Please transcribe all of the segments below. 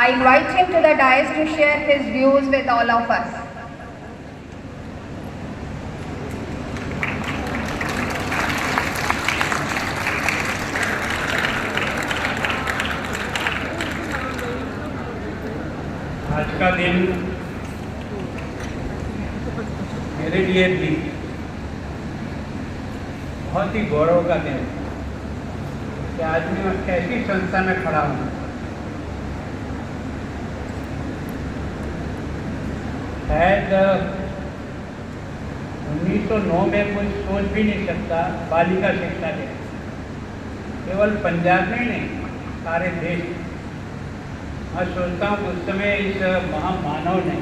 I invite him to the dais to share his views with all of us. आज का दिन मेरे लिए भी बहुत ही गौरव का दिन है कि आज मैं ऐसी संस्था में खड़ा हूँ शायद 1909 में कोई सोच भी नहीं सकता बालिका शिक्षा के केवल पंजाब में नहीं सारे देश। मैं सोचता हूँ उस समय इस महामानव ने,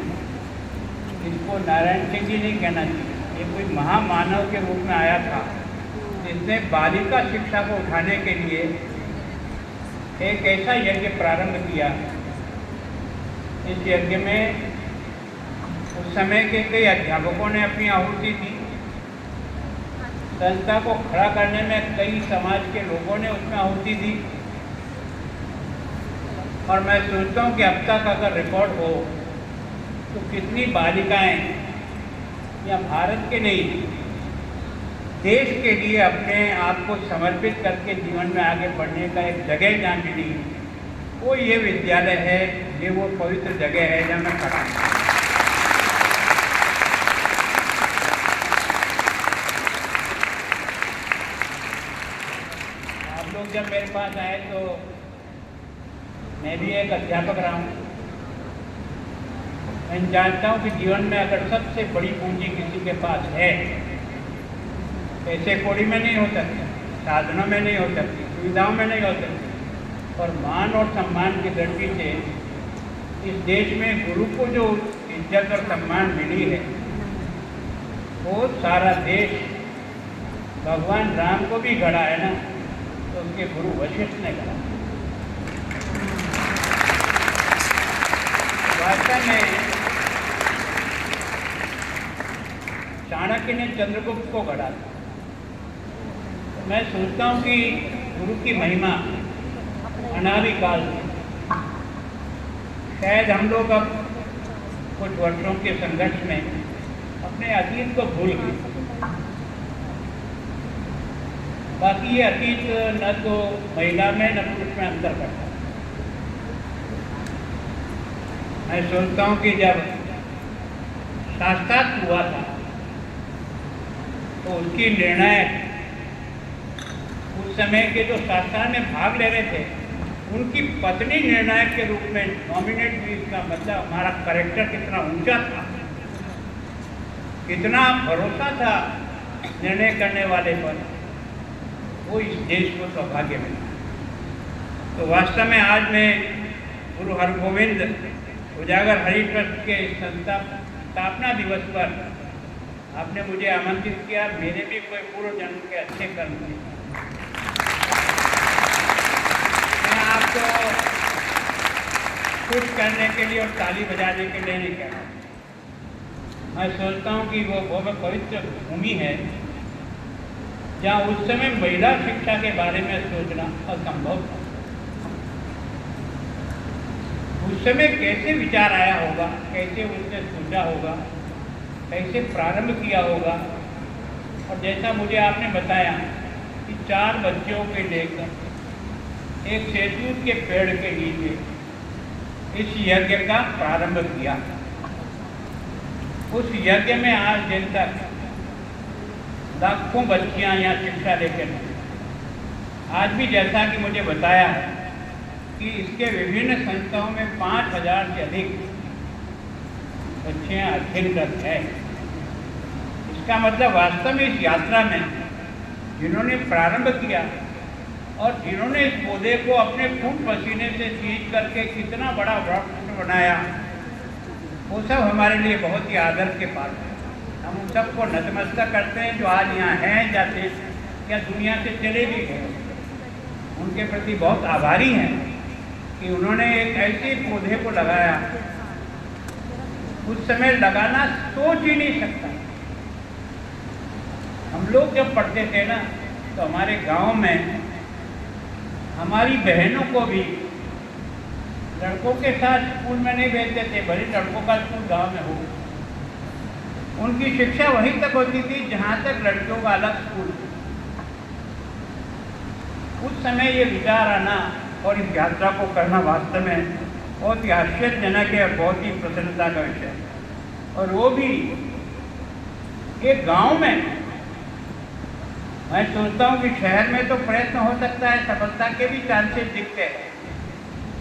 इसको नारायण सिंह जी नहीं कहना चाहिए, ये कोई महामानव के रूप में आया था जिसने बालिका शिक्षा को उठाने के लिए एक ऐसा यज्ञ प्रारंभ किया। इस यज्ञ में उस समय के कई अध्यापकों ने अपनी आहुति दी, संस्था को खड़ा करने में कई समाज के लोगों ने उसमें आहुति दी। और मैं सोचता हूँ कि अब तक अगर रिकॉर्ड हो तो कितनी बालिकाएं या भारत के नहीं देश के लिए अपने आप को समर्पित करके जीवन में आगे बढ़ने का एक जगह जहाँ मिली, वो ये विद्यालय है, ये वो पवित्र जगह है जहाँ मैं खड़ा हूँ। आप लोग जब मेरे पास आए तो मैं भी एक अध्यापक रहा हूँ। मैं जानता हूँ कि जीवन में अगर सबसे बड़ी पूंजी किसी के पास है, पैसे कौड़ी में नहीं हो सकती, साधनों में नहीं हो सकती, सुविधाओं में नहीं हो सकती, और मान और सम्मान की दृष्टि से इस देश में गुरु को जो इज्जत और सम्मान मिली है, वो सारा देश भगवान राम को भी गढ़ा है ना, तो उनके गुरु वशिष्ठ ने गढ़ा। वास्तव में चाणक्य ने चंद्रगुप्त को गढ़ा था। तो मैं सोचता हूँ कि गुरु की महिमा अनादि काल से, शायद हम लोग अब कुछ वर्षों के संघर्ष में अपने अतीत को भूल गए। बाकी ये अतीत न तो महिला में न पुरुष में अंतर करता। मैं सोचता हूँ कि जब शास्त्रार्थ हुआ था तो उसकी निर्णायक, उस समय के जो शास्त्रार्थ में भाग ले रहे थे उनकी पत्नी निर्णायक के रूप में नॉमिनेट हुई। इसका मतलब हमारा कैरेक्टर कितना ऊंचा था, कितना भरोसा था निर्णय करने वाले पर, वो इस देश को सौभाग्य मिला। तो वास्तव में आज मैं गुरु हरगोविंद उजागर हरि ट्रस्ट के स्थापना दिवस पर आपने मुझे आमंत्रित किया। मेरे भी कोई पूर्व जन्म के अच्छे कर्म थे। मैं आपको खुश करने के लिए और ताली बजाने के लिए नहीं कह रहा। मैं सोचता हूँ कि वो बहुत पवित्र भूमि है जहाँ उस समय महिला शिक्षा के बारे में सोचना असंभव था। उस समय कैसे विचार आया होगा, कैसे उसने सोचा होगा, कैसे प्रारंभ किया होगा। और जैसा मुझे आपने बताया कि 4 बच्चों के लेकर एक सेतूत के पेड़ के नीचे इस यज्ञ का प्रारंभ किया। उस यज्ञ में आज दिन तक लाखों बच्चियां यहाँ शिक्षा लेकर आज भी, जैसा कि मुझे बताया है कि इसके विभिन्न संस्थाओं में 5000 से अधिक बच्चियाँ अध्ययनरत है। इसका मतलब वास्तव में इस यात्रा में जिन्होंने प्रारंभ किया और जिन्होंने इस पौधे को अपने खून पसीने से सींच करके कितना बड़ा वृक्ष बनाया, वो सब हमारे लिए बहुत ही आदर के पात्र है। हम उन सबको नतमस्तक करते हैं जो आज यहाँ हैं, जाते क्या दुनिया से चले भी गए। उनके प्रति बहुत आभारी हैं कि उन्होंने एक ऐसे पौधे को लगाया, उस समय लगाना सोच ही नहीं सकता। हम लोग जब पढ़ते थे ना तो हमारे गांव में हमारी बहनों को भी लड़कों के साथ स्कूल में नहीं भेजते थे, भले लड़कों का स्कूल गांव में हो। उनकी शिक्षा वहीं तक होती थी जहां तक लड़कियों का अलग स्कूल। उस समय ये विचार आना और इस यात्रा को करना वास्तव में बहुत ही आश्चर्यजनक है और बहुत ही प्रसन्नता का विषय है। और वो भी एक गांव में। मैं सोचता हूँ कि शहर में तो प्रयत्न हो सकता है, सफलता के भी चांसेस दिखते हैं,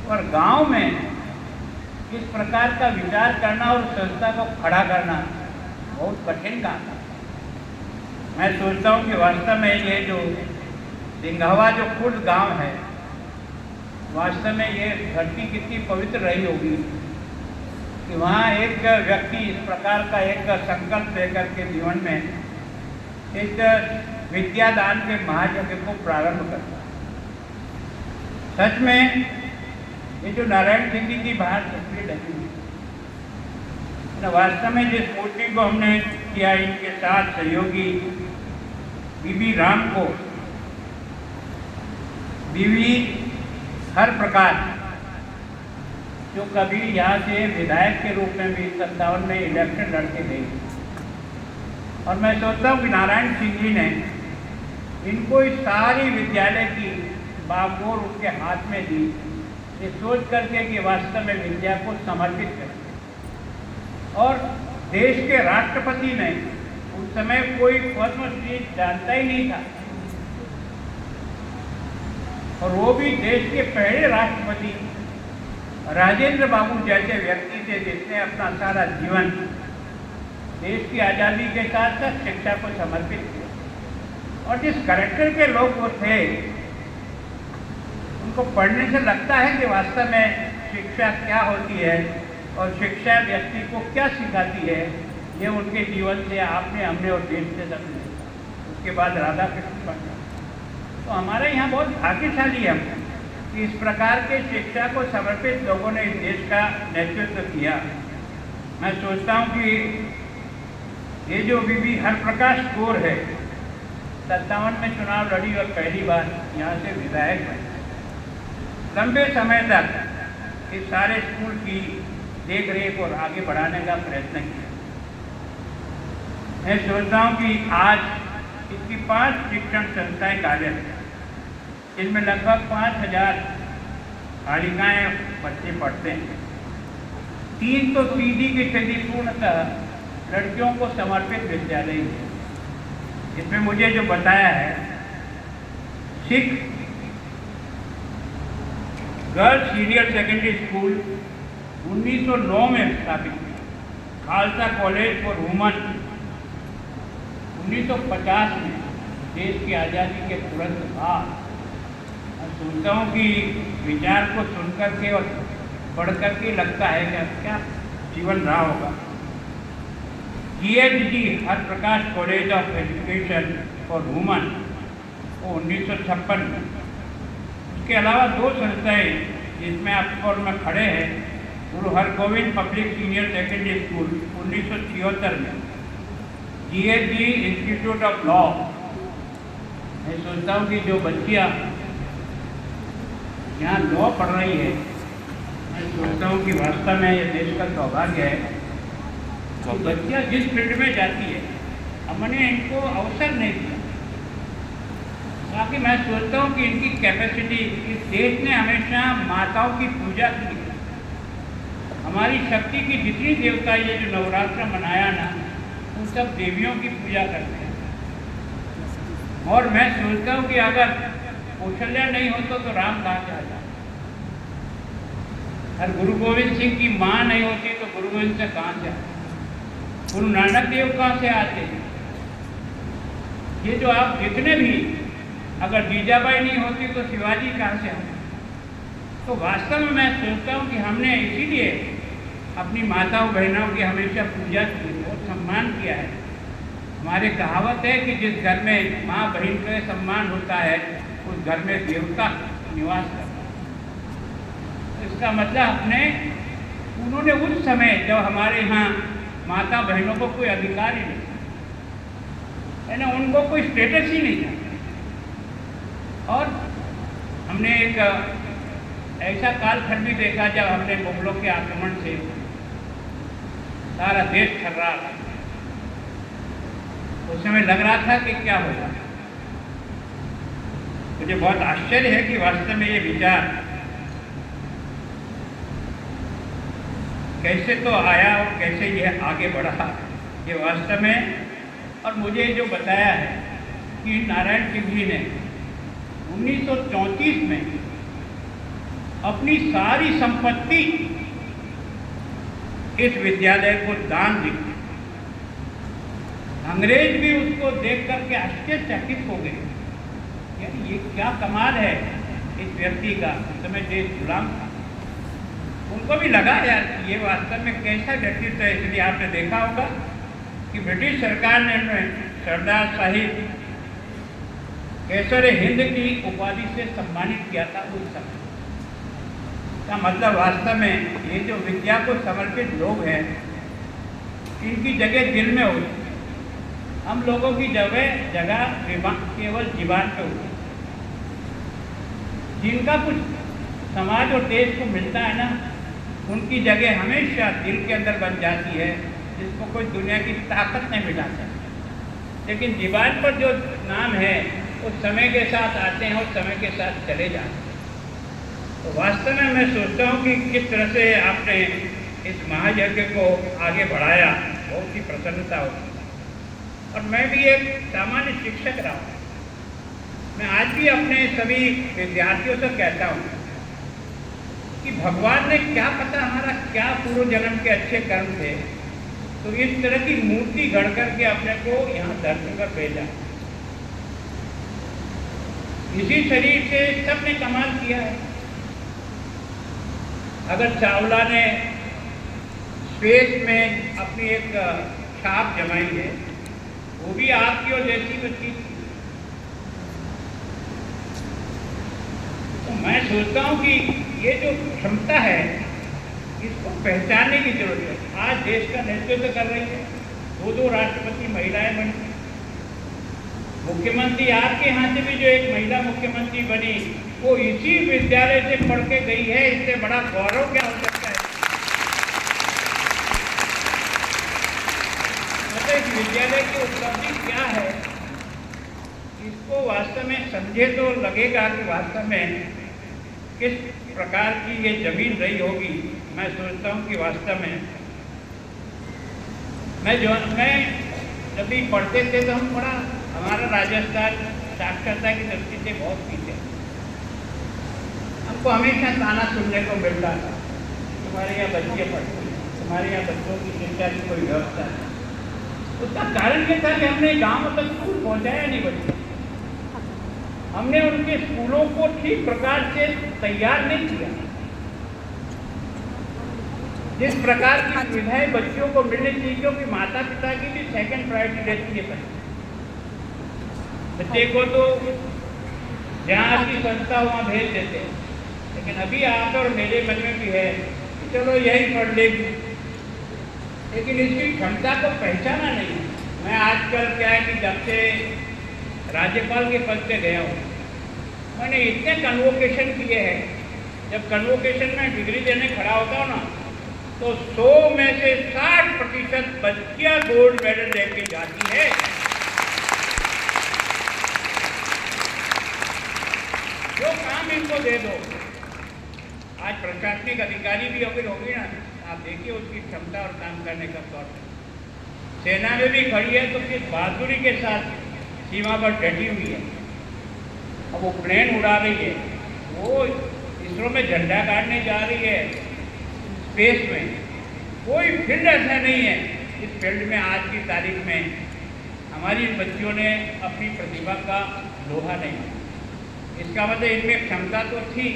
और गांव में इस प्रकार का विचार करना और संस्था को खड़ा करना बहुत कठिन काम है। मैं सोचता हूँ कि वास्तव में ये जो सिंघावा जो खुर्द गांव है, वास्तव में ये धरती कितनी पवित्र रही होगी कि वहाँ एक व्यक्ति इस प्रकार का एक संकल्प लेकर के जीवन में एक विद्यादान के महायज्ञ को प्रारंभ करता। सच में ये जो नारायण सिंह जी की बाहर तस्वीर लगी हुई, वास्तव में जिस मूर्ति को हमने किया, इनके साथ सहयोगी बीबी राम को, बीवी हर प्रकार जो कभी यहाँ से विधायक के रूप में भी 57 में इलेक्शन लड़के गई, और मैं सोचता हूँ कि नारायण सिंह जी ने इनको इस सारी विद्यालय की बागडोर उनके हाथ में दी, ये सोच करके कि वास्तव में विद्या को समर्पित करें। और देश के राष्ट्रपति ने उस समय कोई पद्मश्री जानता ही नहीं था, और वो भी देश के पहले राष्ट्रपति राजेंद्र बाबू जैसे व्यक्ति थे जिसने अपना सारा जीवन देश की आज़ादी के साथ साथ शिक्षा को समर्पित किया। और जिस कैरेक्टर के लोग वो थे, उनको पढ़ने से लगता है कि वास्तव में शिक्षा क्या होती है और शिक्षा व्यक्ति को क्या सिखाती है। ये उनके जीवन से आपने, हमने और देश से समझे। उसके बाद राधा कृष्ण पंडित। तो हमारे यहाँ बहुत भाग्यशाली है कि इस प्रकार के शिक्षा को समर्पित लोगों ने इस देश का नेतृत्व किया। मैं सोचता हूँ कि ये जो बीबी हरप्रकाश कौर है, 57 में चुनाव लड़ी और पहली बार यहाँ से विधायक बनी। लंबे समय तक इस सारे स्कूल की देख रेख और आगे बढ़ाने का प्रयत्न किया। मैं सोचता हूँ कि आज इसकी 5 शिक्षण संस्थाएं कार्यरत हैं, जिनमें लगभग 5000 बालिकाएँ बच्चे पढ़ते हैं। 3 तो सीधी की स्थिति पूर्णतः लड़कियों को समर्पित विद्यालय है। इसमें मुझे जो बताया है, Sikh girls senior secondary school 1909 में स्थापित हुआ। खालसा कॉलेज फॉर वुमन 1950 में, देश की आज़ादी के तुरंत बाद। मैं सोचता हूँ कि विचार को सुनकर के और पढ़ कर के लगता है कि क्या जीवन रहा होगा। GHG Harprakash college of education for woman वो 1956 में। उसके अलावा 2 संस्थाएँ जिसमें आप और में खड़े हैं, Guru Hargobind public senior secondary school 1976 में, GHG इंस्टीट्यूट ऑफ लॉ। मैं सोचता हूँ कि जो बच्चियाँ यहाँ लॉ पढ़ रही है, मैं सोचता हूँ कि वास्तव में ये देश का सौभाग्य है। तो बच्चियाँ जिस फील्ड में जाती है, हमने इनको अवसर नहीं दिया। बाकी मैं सोचता हूँ कि इनकी कैपेसिटी, इस देश ने हमेशा माताओं की पूजा की है। हमारी शक्ति की जितनी देवता, ये जो नवरात्र मनाया ना, उन सब देवियों की पूजा करते हैं। और मैं सोचता हूँ कि अगर कौशल्या नहीं होता तो राम कहाँ से आ जाता, और गुरु गोविंद सिंह की माँ नहीं होती तो गुरु गोविंद से कहाँ से आते, गुरु नानक देव कहाँ से आते हैं। ये जो आप जितने भी, अगर जीजाबाई नहीं होती तो शिवाजी कहाँ से आते। तो वास्तव में मैं सोचता हूँ कि हमने इसीलिए अपनी माताओं बहनों की हमेशा पूजा की और सम्मान किया है। हमारे कहावत है कि जिस घर में माँ बहन का सम्मान होता है, उस घर में देवता निवास करता है। इसका मतलब उन्होंने उस समय जब हमारे यहाँ माता बहनों को कोई अधिकार ही नहीं है ना, उनको कोई स्टेटस ही नहीं था। और हमने एक ऐसा कालखंड भी देखा जब हमने मुगलों के आक्रमण से सारा देश थर्रा था। उस समय लग रहा था कि क्या होगा। मुझे बहुत आश्चर्य है कि वास्तव में ये विचार कैसे तो आया और कैसे यह आगे बढ़ा, ये वास्तव में। और मुझे जो बताया है कि नारायण सिंह जी ने 1934 में अपनी सारी संपत्ति इस विद्यालय को दान दी। अंग्रेज भी उसको देख करके आश्चर्यचकित हो गए, यार ये क्या कमाल है इस व्यक्ति का। उस समय देश गुलाम था, उनको भी लगा यार ये वास्तव में कैसा व्यक्तित्व है। इसलिए आपने देखा होगा कि ब्रिटिश सरकार ने सरदार साहिब केसर हिंद की उपाधि से सम्मानित किया था उस समय का। मतलब वास्तव में ये जो विद्या को समर्पित लोग हैं, इनकी जगह दिल में होती, हम लोगों की जगह केवल जीवन पे होती। जिनका कुछ समाज और देश को मिलता है ना, उनकी जगह हमेशा दिल के अंदर बन जाती है, जिसको कोई दुनिया की ताकत नहीं मिटा सकती। लेकिन जीवन पर जो नाम है वो समय के साथ आते हैं और समय के साथ चले जाते हैं। तो वास्तव में मैं सोचता हूँ कि किस तरह से आपने इस महायज्ञ को आगे बढ़ाया, बहुत ही प्रसन्नता होती। और मैं भी एक सामान्य शिक्षक रहा हूँ। मैं आज भी अपने सभी विद्यार्थियों से कहता हूँ कि भगवान ने क्या पता हमारा क्या पूर्व जन्म के अच्छे कर्म थे, तो इस तरह की मूर्ति गढ़ करके अपने को यहाँ धरती पर भेजा। इसी शरीर से सबने कमाल किया है। अगर चावला ने स्पेस में अपनी एक छाप जमाई है, वो भी आपकी और जैसी बच्ची थी। तो मैं सोचता हूँ कि ये जो क्षमता है इसको पहचानने की जरूरत है। आज देश का नेतृत्व कर रही है, 2 राष्ट्रपति महिलाएं बनी। मुख्यमंत्री आपके यहाँ से भी जो एक महिला मुख्यमंत्री बनी, वो इसी विद्यालय से पढ़ के गई है। इससे बड़ा गौरव क्या हो सकता है। मतलब इस विद्यालय की उपलब्धि क्या है, इसको वास्तव में समझे तो लगेगा कि वास्तव में किस प्रकार की ये जमीन रही होगी। मैं सोचता हूँ कि वास्तव में मैं जब भी पढ़ते थे तो हम बड़ा, हमारा राजस्थान साक्षरता की दृष्टि से बहुत पीछे। हमको हमेशा ताना सुनने को मिलता था, तुम्हारे यहाँ बच्चे पढ़ते, तुम्हारे यहाँ बच्चों की शिक्षा की कोई व्यवस्था नहीं। उसका कारण ये था कि हमने गाँव तक स्कूल पहुँचाया नहीं बच्चे। हमने उनके स्कूलों को ठीक प्रकार से तैयार नहीं किया। जिस प्रकार की सुविधाएं बच्चों को मिलनी चाहिए, क्योंकि माता पिता की भी सेकंड प्रायोरिटी रहती है बच्चे को तो जहाँ की संस्था वहाँ भेज देते हैं। लेकिन अभी आप और मेरे मन में भी है कि चलो यही पढ़ लेगी, लेकिन इसकी क्षमता को पहचाना नहीं। मैं आजकल क्या है कि जब से राज्यपाल के पद पे गया हूँ, मैंने इतने कन्वोकेशन किए हैं। जब कन्वोकेशन में डिग्री देने खड़ा होता हूँ ना, तो 100 में से 60% बच्चियाँ गोल्ड मेडल लेके जाती है। जो काम इनको दे दो। आज प्रशासनिक अधिकारी भी अगर होगी ना, आप देखिए उसकी क्षमता और काम करने का तौर। सेना में भी खड़ी है तो किस बहादुरी के साथ सीमा पर डटी हुई है। अब वो प्लेन उड़ा रही है, वो इसरो में झंडा गाड़ने जा रही है स्पेस में। कोई फील्ड ऐसा नहीं है इस फील्ड में आज की तारीख में हमारी बच्चियों ने अपनी प्रतिभा का लोहा नहीं। इसका मतलब इनमें क्षमता तो थी,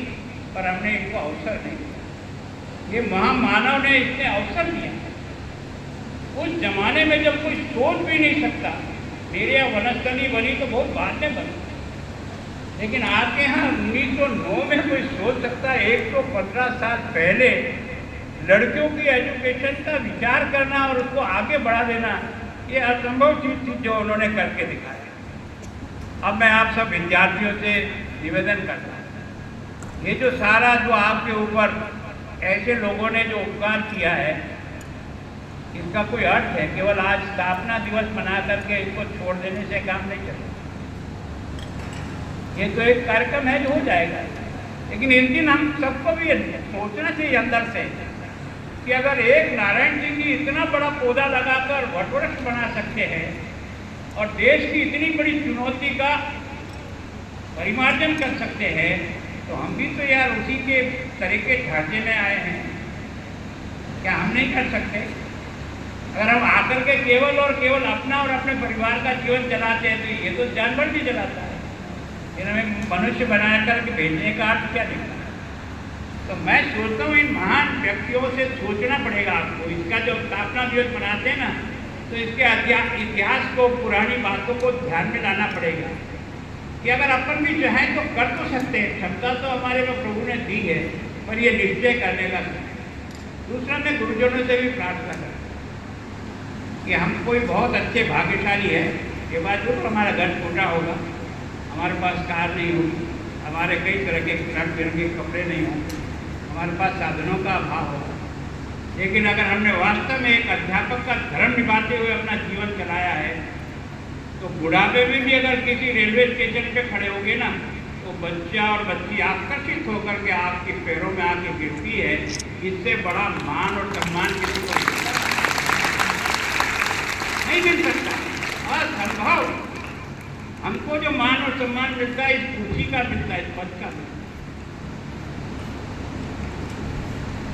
पर हमने इनको अवसर नहीं दिया। ये महामानव ने इतने अवसर दिया। उस जमाने में जब कोई सोच भी नहीं सकता, मेरे यहाँ वनस्थली बनी तो बहुत बाद में बनी, लेकिन आपके यहाँ 1909 में कोई सोच सकता है। 115 साल पहले लड़कियों की एजुकेशन का विचार करना और उसको आगे बढ़ा देना, ये असंभव चीज थी जो उन्होंने करके दिखाया। अब मैं आप सब विद्यार्थियों से निवेदन करता हूँ, ये जो सारा जो आपके ऊपर ऐसे लोगों ने जो उपकार किया है, इसका कोई अर्थ है? केवल आज स्थापना दिवस मना करके इसको छोड़ देने से काम नहीं चलेगा। ये तो एक कार्यक्रम है जो हो जाएगा, लेकिन इस दिन हम सबको भी सोचना चाहिए अंदर से कि अगर एक नारायण सिंह जी इतना बड़ा पौधा लगाकर वटवृक्ष बना सकते हैं और देश की इतनी बड़ी चुनौती का परिमार्जन कर सकते हैं, तो हम भी तो यार उसी के तरह के ढांचे में आए हैं। क्या हम नहीं कर सकते? अगर हम आकर के केवल और केवल अपना और अपने परिवार का जीवन चलाते हैं, तो ये तो जानवर भी चलाता है। हमें मनुष्य बना करके भेजने का अर्थ क्या दिखता है? तो मैं सोचता हूँ इन महान व्यक्तियों से सोचना पड़ेगा आपको। इसका जो स्थापना दिवस मनाते हैं ना, तो इसके इतिहास को, पुरानी बातों को ध्यान में लाना पड़ेगा कि अगर अपन भी जो है तो कर तो सकते हैं, क्षमता तो हमारे में प्रभु ने दी है, पर ये निश्चय करने का। दूसरा, मैं गुरुजनों से भी प्रार्थना करता कि हम कोई बहुत अच्छे भाग्यशाली है के बाद जो हमारा घर टूटा होगा, हमारे पास कार नहीं होगी, हमारे कई तरह के रंग बिरंगे कपड़े नहीं होंगे, हमारे पास साधनों का अभाव होगा, लेकिन अगर हमने वास्तव में एक अध्यापक का धर्म निभाते हुए अपना जीवन चलाया है, तो बुढ़ापे में भी अगर किसी रेलवे स्टेशन पे खड़े होंगे ना, तो बच्चा और बच्ची आकर्षित होकर के आपके पैरों में आके गिरती है। इससे बड़ा मान और सम्मान किसी को नहीं मिल सकता। असंभव। हमको जो मान और सम्मान मिलता है, इस खुशी का मिलता है, इस पद का मिलता है।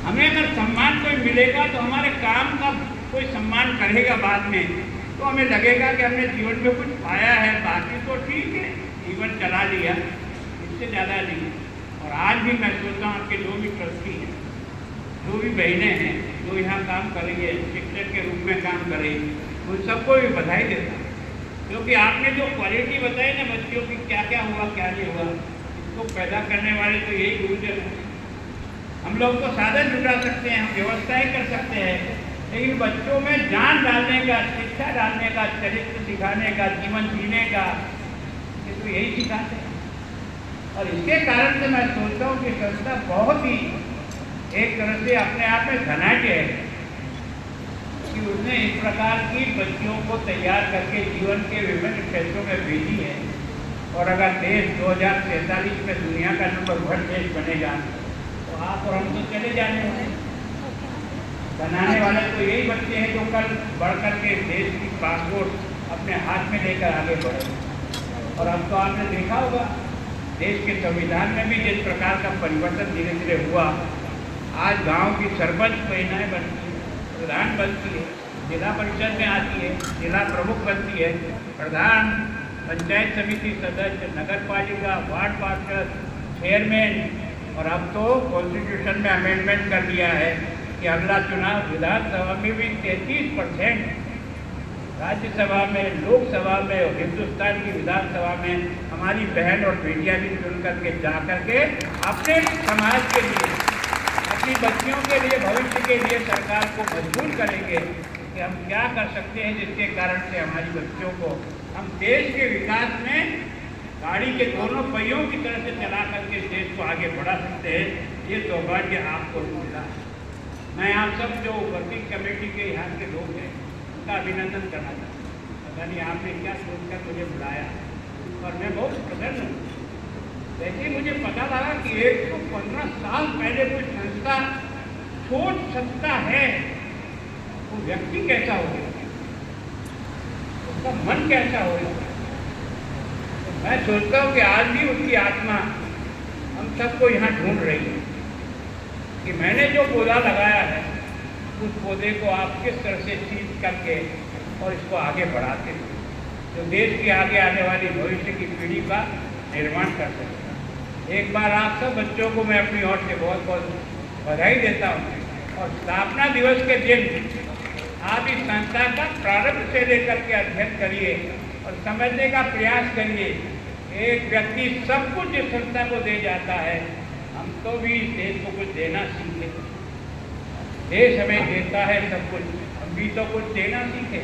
हमें अगर सम्मान कोई मिलेगा तो हमारे काम का कोई सम्मान करेगा बाद में, तो हमें लगेगा कि हमने जीवन में कुछ पाया है। बाकी तो ठीक है, जीवन चला लिया, इससे ज़्यादा नहीं। और आज भी मैं सोचता हूँ आपके जो भी ट्रस्टी हैं, जो भी बहनें हैं, जो यहाँ काम कर रही है, शिक्षक के रूप में काम कर रही है, उन सबको भी बधाई देता हूँ, क्योंकि आपने जो क्वालिटी बताई ना बच्चों की, क्या क्या हुआ क्या नहीं हुआ, इसको पैदा करने वाले तो यही गुरुजन हैं। हम लोग तो साधन जुटा सकते हैं, हम व्यवस्थाएं कर सकते हैं, लेकिन बच्चों में ज्ञान डालने का, शिक्षा डालने का, चरित्र सिखाने का, जीवन जीने का, ये तो यही सिखाते हैं। और इसके कारण से मैं सोचता हूँ कि संस्था बहुत ही एक तरह से अपने आप में धनाढ्य है कि उसने इस प्रकार की बच्चियों को तैयार करके जीवन के विभिन्न क्षेत्रों में भेजी है। और अगर देश 2047 में दुनिया का नंबर 1 देश बनेगा, तो आप और हम तो चले जाने हैं। बनाने वाले तो यही बच्चे हैं जो कल बढ़ कर के देश की पासपोर्ट अपने हाथ में लेकर आगे बढ़े। और अब तो आपने देखा होगा देश के संविधान में भी जिस प्रकार का परिवर्तन धीरे धीरे हुआ। आज गांव की सरपंच महिलाएं बनती है, प्रधान बनती है, जिला परिषद में आती है, जिला प्रमुख बनती है, प्रधान, पंचायत समिति सदस्य, नगर पालिका, वार्ड पार्षद, चेयरमैन। और अब तो कॉन्स्टिट्यूशन में अमेंडमेंट कर दिया है कि अगला चुनाव विधानसभा में भी 33%, राज्यसभा में, लोकसभा में और हिंदुस्तान की विधानसभा में हमारी बहन और बेटियां भी चुन करके जा करके अपने समाज के लिए, अपनी बच्चियों के लिए, भविष्य के लिए सरकार को मजबूर करेंगे कि हम क्या कर सकते हैं जिसके कारण से हमारी बच्चियों को हम देश के विकास में गाड़ी के दोनों पहियों की तरह से चला करके देश को आगे बढ़ा सकते हैं। ये सौभाग्य आपको मिला है। मैं आप सब जो वर्किंग कमेटी के यहाँ के लोग हैं उनका अभिनंदन करना चाहता हूँ। पता नहीं आपने क्या सोचकर मुझे बुलाया, और मैं बहुत प्रसन्न हूँ। वैसे मुझे पता लगा कि 115 साल पहले कोई संस्था सोच सकता है, वो व्यक्ति कैसा होगा, उसका मन कैसा होगा। तो मैं सोचता हूँ कि आज भी उसकी आत्मा हम सबको यहाँ ढूंढ रही है कि मैंने जो पौधा लगाया है उस पौधे को आप किस तरह से सींच करके और इसको आगे बढ़ाते हैं, जो देश की आगे आने वाली भविष्य की पीढ़ी का निर्माण कर सकते हैं। एक बार आप सब बच्चों को मैं अपनी ओर से बहुत बहुत बधाई देता हूँ। और स्थापना दिवस के दिन आप इस संस्था का प्रारंभ से लेकर के अध्ययन करिए और समझने का प्रयास करिए। एक व्यक्ति सब कुछ इस संस्था को दे जाता है, हम तो भी इस देश को कुछ देना सीखे। देश हमें देता है सब कुछ, हम भी तो कुछ देना सीखे।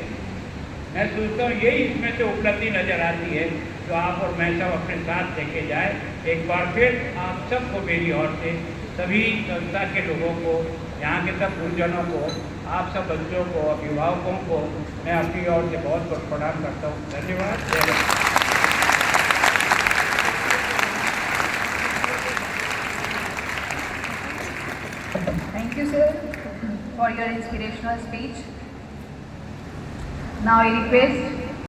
मैं सोचता हूँ यही इसमें से उपलब्धि नजर आती है जो आप और मैं सब अपने साथ लेके जाए। एक बार फिर आप सबको मेरी ओर से, सभी संस्था के लोगों को, यहाँ के सब गुरुजनों को, आप सब बच्चों को, अभिभावकों को मैं अपनी ओर से बहुत बहुत प्रणाम करता हूँ। धन्यवाद। जय Hind. Thank you, sir, for your inspirational speech. Now I request